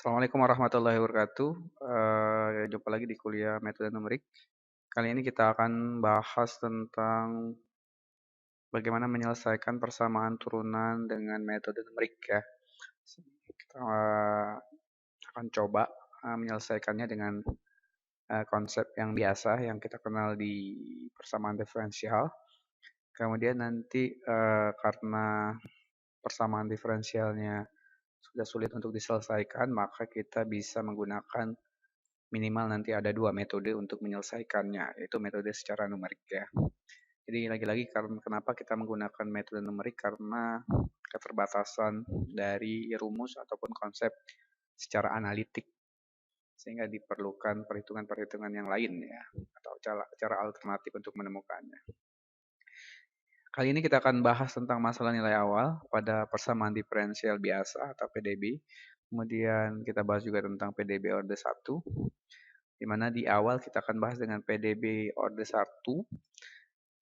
Assalamualaikum warahmatullahi wabarakatuh. Jumpa lagi di kuliah metode numerik. Kali ini kita akan bahas tentang bagaimana menyelesaikan persamaan turunan dengan metode numerik ya. Kita akan coba menyelesaikannya dengan konsep yang biasa yang kita kenal di persamaan diferensial. Kemudian nanti karena persamaan diferensialnya sudah sulit untuk diselesaikan, maka kita bisa menggunakan minimal nanti ada dua metode untuk menyelesaikannya, yaitu metode secara numerik ya. Jadi lagi-lagi karena kenapa kita menggunakan metode numerik, karena keterbatasan dari rumus ataupun konsep secara analitik, sehingga diperlukan perhitungan-perhitungan yang lain ya, atau cara alternatif untuk menemukannya. Kali ini kita akan bahas tentang masalah nilai awal pada persamaan diferensial biasa atau PDB. Kemudian kita bahas juga tentang PDB order 1, di mana di awal kita akan bahas dengan PDB order 1.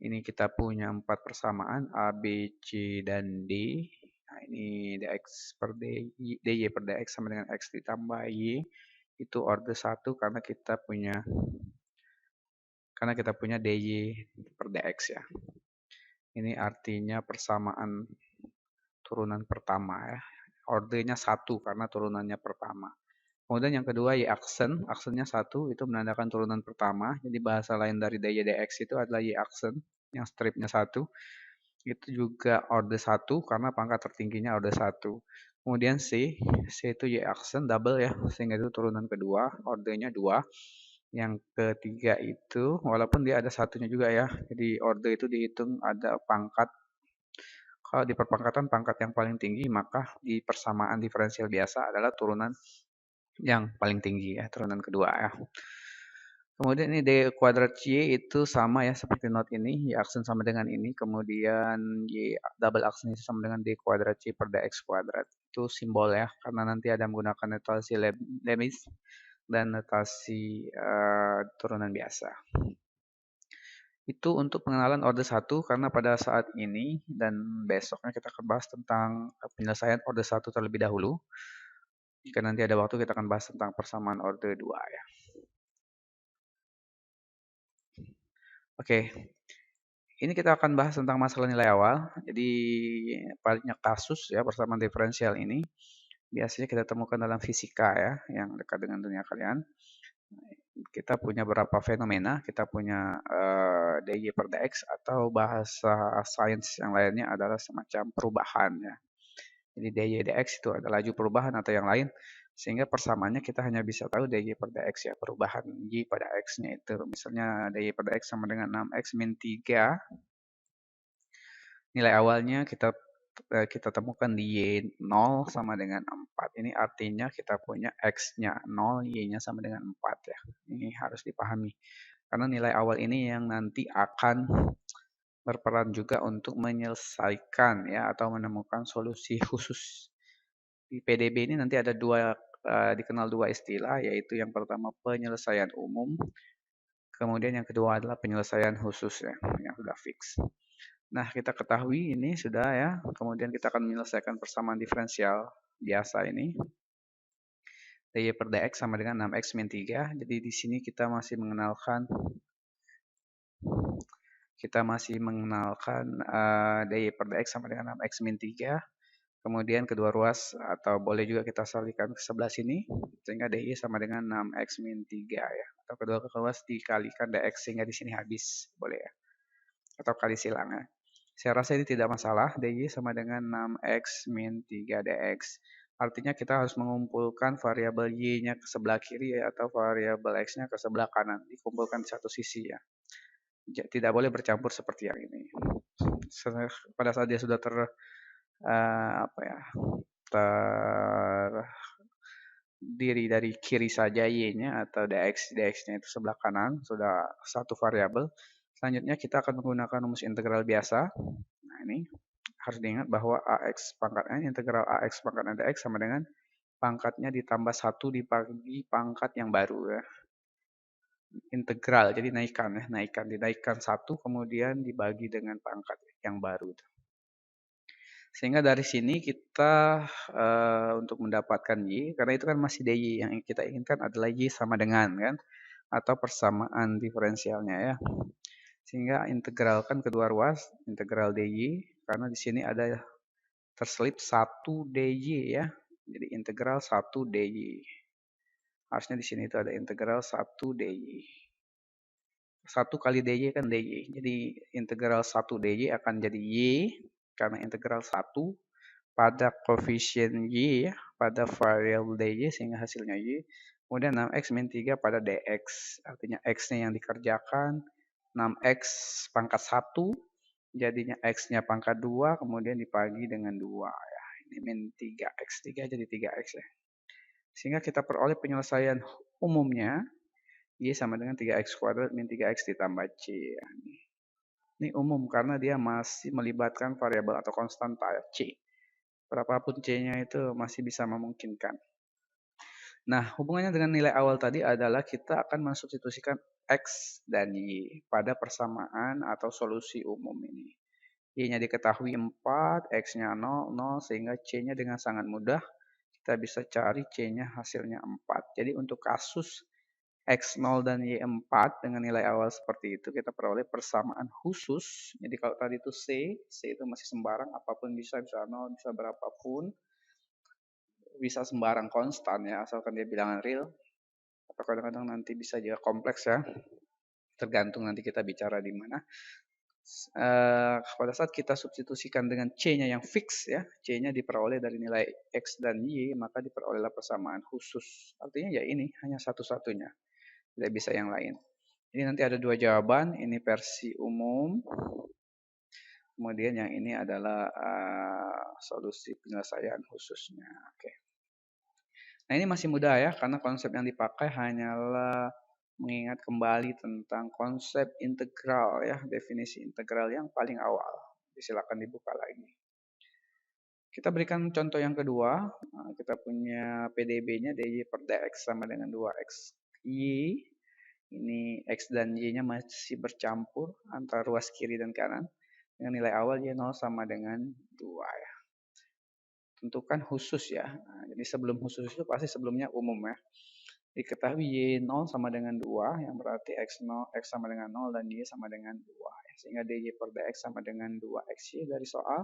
Ini kita punya 4 persamaan A, B, C, dan D. Nah, ini dx per dy per dx sama dengan x ditambah y. Itu order 1 karena kita punya dy per dx ya. Ini artinya persamaan turunan pertama ya. Ordernya 1 karena turunannya pertama. Kemudian yang kedua y aksen, aksennya 1 itu menandakan turunan pertama. Jadi bahasa lain dari dy dx itu adalah y aksen yang stripnya 1. Itu juga order 1 karena pangkat tertingginya order 1. Kemudian C itu y aksen double ya, sehingga itu turunan kedua, ordernya 2. Yang ketiga itu walaupun dia ada satunya juga ya, jadi order itu dihitung ada pangkat. Kalau di perpangkatan pangkat yang paling tinggi, maka di persamaan diferensial biasa adalah turunan yang paling tinggi ya, turunan kedua ya. Kemudian ini D kuadrat Y itu sama ya seperti not ini, Y aksen sama dengan ini, kemudian Y double aksen sama dengan D kuadrat Y per DX kuadrat. Itu simbol ya, karena nanti ada menggunakan notasi Leibniz dan notasi turunan biasa. Itu untuk pengenalan order 1, karena pada saat ini dan besoknya kita akan bahas tentang penyelesaian order 1 terlebih dahulu. Jika nanti ada waktu kita akan bahas tentang persamaan order 2 ya. Oke, ini kita akan bahas tentang masalah nilai awal. Jadi banyak kasus ya persamaan diferensial ini. Biasanya kita temukan dalam fisika ya, yang dekat dengan dunia kalian. Kita punya beberapa fenomena, kita punya dy per dx atau bahasa sains yang lainnya adalah semacam perubahan ya. Jadi dy dx itu adalah laju perubahan atau yang lain, sehingga persamaannya kita hanya bisa tahu dy per dx ya, perubahan y pada x-nya itu. Misalnya dy per dx sama dengan 6x min 3. Nilai awalnya kita temukan di y 0 sama dengan 4. Ini artinya kita punya x-nya 0, y-nya sama dengan 4 ya. Ini harus dipahami. Karena nilai awal ini yang nanti akan berperan juga untuk menyelesaikan ya atau menemukan solusi khusus. Di PDB ini nanti ada dikenal dua istilah, yaitu yang pertama penyelesaian umum, kemudian yang kedua adalah penyelesaian khusus ya, yang sudah fix. Nah, kita ketahui ini sudah ya, kemudian kita akan menyelesaikan persamaan diferensial biasa ini. dy per dx sama dengan 6x min 3. Jadi di sini kita masih mengenalkan dy per dx sama dengan 6x min 3. Kemudian kedua ruas atau boleh juga kita salihkan ke sebelah sini sehingga dy sama dengan 6x min 3 ya. Atau kedua ruas dikalikan dx sehingga di sini habis, boleh ya. Atau kali silang ya. Saya rasa ini tidak masalah, dy sama dengan 6x min 3 dx. Artinya kita harus mengumpulkan variabel y-nya ke sebelah kiri ya, atau variabel x-nya ke sebelah kanan. Dikumpulkan di satu sisi ya. Tidak boleh bercampur seperti yang ini. Pada saat dia sudah terdiri dari kiri saja y-nya atau dx-nya itu sebelah kanan, sudah satu variabel. Selanjutnya kita akan menggunakan rumus integral biasa. Nah, ini harus diingat bahwa ax pangkatnya integral ax pangkat dx sama dengan pangkatnya ditambah 1 dibagi pangkat yang baru ya. Integral, jadi dinaikkan 1 kemudian dibagi dengan pangkat yang baru. Sehingga dari sini kita untuk mendapatkan Y, karena itu kan masih DY, yang kita inginkan adalah Y sama dengan kan, atau persamaan diferensialnya ya. Sehingga integralkan kedua ruas, integral DY, karena di sini ada terselip 1 DY ya. Jadi integral 1 DY. Harusnya di sini itu ada integral 1 DY. 1 kali DY kan DY. Jadi integral 1 DY akan jadi Y, karena integral 1 pada koefisien Y ya, pada variabel DY sehingga hasilnya Y. Kemudian 6X min 3 pada DX. Artinya X-nya yang dikerjakan, 6X pangkat 1, jadinya X-nya pangkat 2, kemudian dibagi dengan 2 ya. Ini min 3, X3 jadi 3X ya. Sehingga kita peroleh penyelesaian umumnya, Y sama dengan 3X kuadrat min 3X ditambah C. Ya. Ini umum karena dia masih melibatkan variabel atau konstan C. Berapapun C-nya itu masih bisa memungkinkan. Nah, hubungannya dengan nilai awal tadi adalah kita akan mensubstitusikan X dan Y pada persamaan atau solusi umum ini. Y-nya diketahui 4, X-nya 0, 0, sehingga C-nya dengan sangat mudah kita bisa cari C-nya hasilnya 4. Jadi untuk kasus X0 dan Y4 dengan nilai awal seperti itu kita peroleh persamaan khusus. Jadi kalau tadi itu C itu masih sembarang, apapun bisa 0, bisa berapapun. Bisa sembarang konstan ya, asalkan dia bilangan real. Atau kadang-kadang nanti bisa juga kompleks ya, tergantung nanti kita bicara di mana. Pada saat kita substitusikan dengan C-nya yang fix ya, C-nya diperoleh dari nilai X dan Y, maka diperolehlah persamaan khusus. Artinya ya ini hanya satu-satunya, tidak bisa yang lain. Ini nanti ada dua jawaban, ini versi umum, kemudian yang ini adalah solusi penyelesaian khususnya. Oke. Nah ini masih mudah ya, karena konsep yang dipakai hanyalah mengingat kembali tentang konsep integral ya, definisi integral yang paling awal. Silakan dibuka lagi. Kita berikan contoh yang kedua, kita punya PDB-nya dy per dx sama dengan 2x y. Ini x dan y-nya masih bercampur antara ruas kiri dan kanan. Dengan nilai awal y 0 sama dengan 2 ya. Tentukan khusus ya. Nah, jadi sebelum khusus itu pasti sebelumnya umum ya. Diketahui Y0 sama dengan 2, yang berarti X0, X sama dengan 0 dan Y sama dengan 2. Sehingga dy per dx sama dengan 2xy dari soal.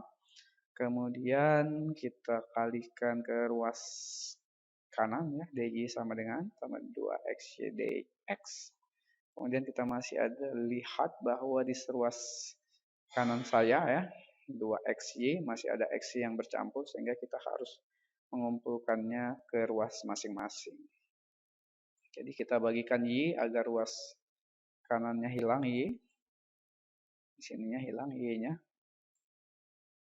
Kemudian kita kalikan ke ruas kanan ya, dy sama 2xy dx. Kemudian kita masih ada lihat bahwa di ruas kanan saya ya, 2xy masih ada xy yang bercampur sehingga kita harus mengumpulkannya ke ruas masing-masing. Jadi kita bagikan y agar ruas kanannya hilang y. Di sininya hilang y-nya.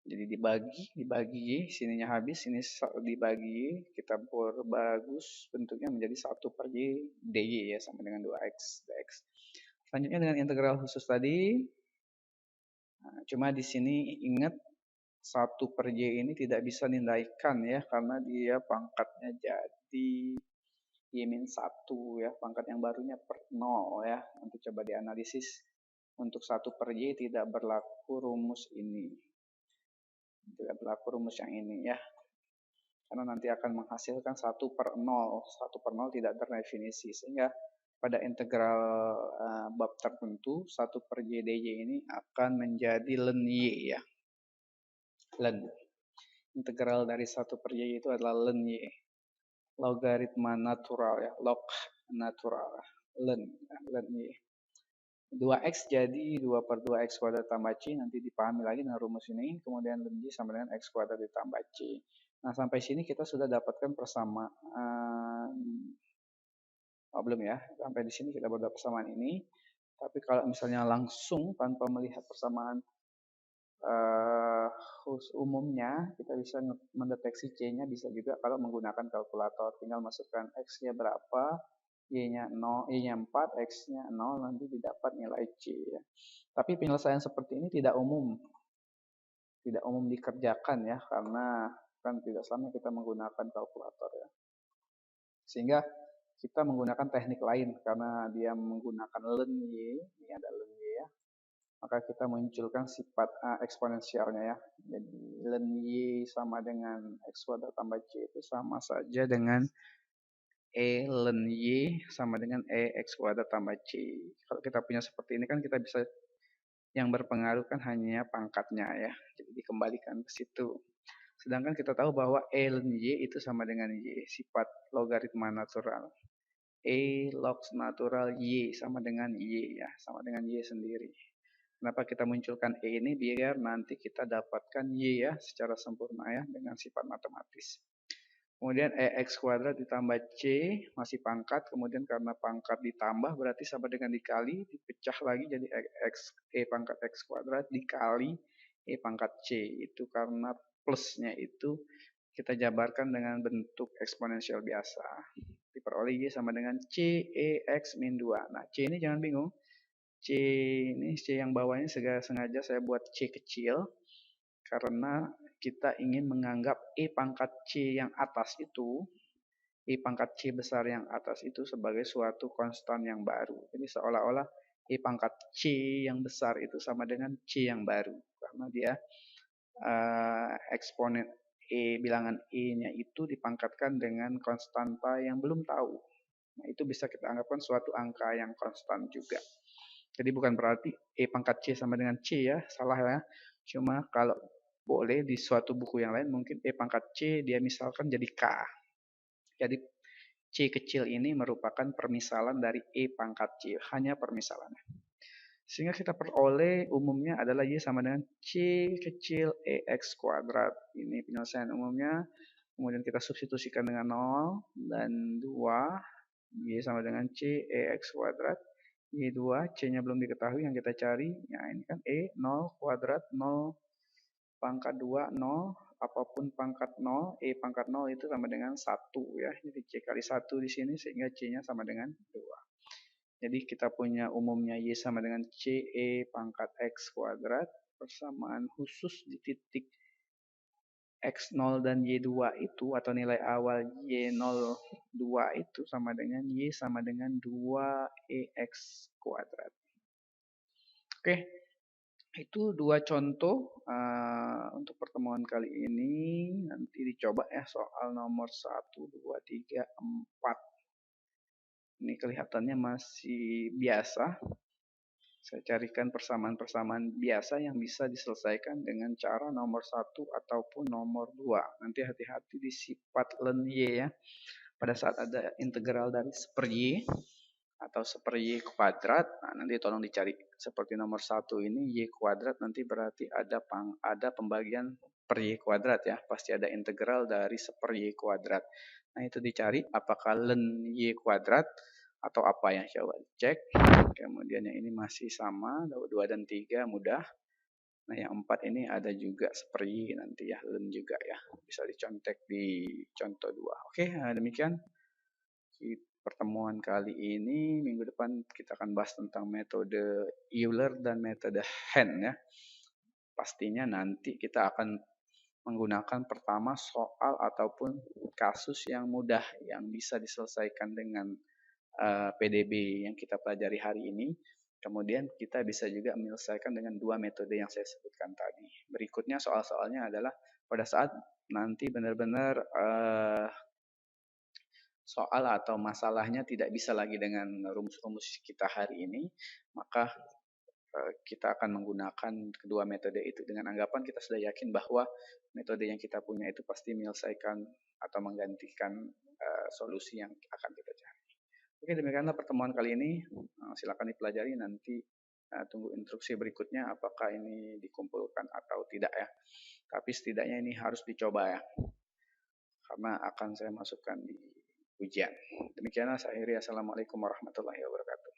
Jadi dibagi y, sininya habis, sini dibagi y, kita perbagus bentuknya menjadi 1 per y dy ya sama dengan 2x dx. Selanjutnya dengan integral khusus tadi. Nah, cuma di sini ingat 1 per y ini tidak bisa nilaikan ya, karena dia pangkatnya jadi y-1 ya, pangkat yang barunya per 0 ya. Nanti coba dianalisis. Untuk 1 per y tidak berlaku rumus ini. Tidak berlaku rumus yang ini ya. Karena nanti akan menghasilkan 1 per 0. 1 per 0 tidak terdefinisi. Sehingga pada integral bab tertentu 1 per y dy ini akan menjadi ln y ya. Ln. Integral dari 1 per y itu adalah ln y. Logaritma natural ya. Log natural. Ln y. 2x jadi 2 per 2x kuadrat tambah c. Nanti dipahami lagi dengan rumus ini. Kemudian ln y sama dengan x kuadrat ditambah c. Nah sampai sini kita sudah dapatkan persamaan. Belum ya. Sampai di sini kita baru dapat persamaan ini. Tapi kalau misalnya langsung tanpa melihat persamaan umumnya, kita bisa mendeteksi C-nya bisa juga kalau menggunakan kalkulator. Tinggal masukkan X-nya berapa, Y-nya 0, Y-nya 4, X-nya 0, nanti didapat nilai C. Ya. Tapi penyelesaian seperti ini tidak umum. Tidak umum dikerjakan ya, karena kan tidak selamanya kita menggunakan kalkulator ya. Sehingga kita menggunakan teknik lain, karena dia menggunakan ln Y, ini ada ln Y ya. maka kita munculkan sifat eksponensialnya ya. Jadi ln y sama dengan x kuadrat tambah c itu sama saja dengan ln y sama dengan x kuadrat tambah c. Kalau kita punya seperti ini kan kita bisa, yang berpengaruh kan hanya pangkatnya ya, jadi dikembalikan ke situ. Sedangkan kita tahu bahwa ln y itu sama dengan y, sifat logaritma natural. Log natural y sama dengan y ya, sama dengan y sendiri. Kenapa kita munculkan ini? Biar nanti kita dapatkan y ya secara sempurna ya dengan sifat matematis. Kemudian x kuadrat ditambah c masih pangkat, kemudian karena pangkat ditambah berarti sama dengan dikali, dipecah lagi jadi pangkat x kuadrat dikali pangkat c. Itu karena plusnya itu kita jabarkan dengan bentuk eksponensial biasa. Diperoleh y sama dengan c x min 2. Nah, c ini jangan bingung. C ini C yang bawahnya sengaja saya buat C kecil karena kita ingin menganggap pangkat C yang atas itu, pangkat C besar yang atas itu sebagai suatu konstan yang baru. Jadi seolah-olah pangkat C yang besar itu sama dengan C yang baru karena dia eksponen bilangan nya itu dipangkatkan dengan konstanta yang belum tahu. Nah, itu bisa kita anggapkan suatu angka yang konstan juga. Jadi bukan berarti pangkat C sama dengan C ya, salah ya. Cuma kalau boleh di suatu buku yang lain mungkin pangkat C dia misalkan jadi K. Jadi C kecil ini merupakan permisalan dari pangkat C, hanya permisalannya. Sehingga kita peroleh umumnya adalah Y sama dengan C kecil EX kuadrat. Ini penyelesaian umumnya. Kemudian kita substitusikan dengan 0 dan 2. Y sama dengan C EX kuadrat. Y2, C-nya belum diketahui yang kita cari. Ya ini kan 0 kuadrat, 0 pangkat 2, 0. Apapun pangkat 0, pangkat 0 itu sama dengan 1 ya. Jadi C kali 1 di sini sehingga C-nya sama dengan 2. Jadi kita punya umumnya Y sama dengan CE pangkat X kuadrat. Persamaan khusus di titik X0 dan Y2 itu atau nilai awal Y02 itu sama dengan Y sama dengan 2EX kuadrat. Oke, itu dua contoh untuk pertemuan kali ini. Nanti dicoba ya soal nomor 1, 2, 3, 4. Ini kelihatannya masih biasa. Saya carikan persamaan-persamaan biasa yang bisa diselesaikan dengan cara nomor 1 ataupun nomor 2. Nanti hati-hati di sifat ln y ya. Pada saat ada integral dari 1/y atau 1/y kuadrat, nah nanti tolong dicari. Seperti nomor 1 ini y kuadrat nanti berarti ada pembagian per y kuadrat ya. Pasti ada integral dari 1/y kuadrat. Nah itu dicari apakah ln y kuadrat atau apa yang coba cek. Kemudian yang ini masih sama, 2 dan 3 mudah. Nah yang 4 ini ada juga 1/y nanti ya, ln juga ya. Bisa dicontek di contoh 2. Oke, demikian pertemuan kali ini. Minggu depan kita akan bahas tentang metode Euler dan metode Henn ya. Pastinya nanti kita akan menggunakan pertama soal ataupun kasus yang mudah yang bisa diselesaikan dengan PDB yang kita pelajari hari ini. Kemudian kita bisa juga menyelesaikan dengan dua metode yang saya sebutkan tadi. Berikutnya soal-soalnya adalah pada saat nanti benar-benar soal atau masalahnya tidak bisa lagi dengan rumus-rumus kita hari ini, maka kita akan menggunakan kedua metode itu dengan anggapan kita sudah yakin bahwa metode yang kita punya itu pasti menyelesaikan atau menggantikan solusi yang akan kita cari. Oke, demikianlah pertemuan kali ini. Silakan dipelajari, nanti tunggu instruksi berikutnya apakah ini dikumpulkan atau tidak ya. Tapi setidaknya ini harus dicoba ya. Karena akan saya masukkan di ujian. Demikianlah saya akhiri. Assalamualaikum warahmatullahi wabarakatuh.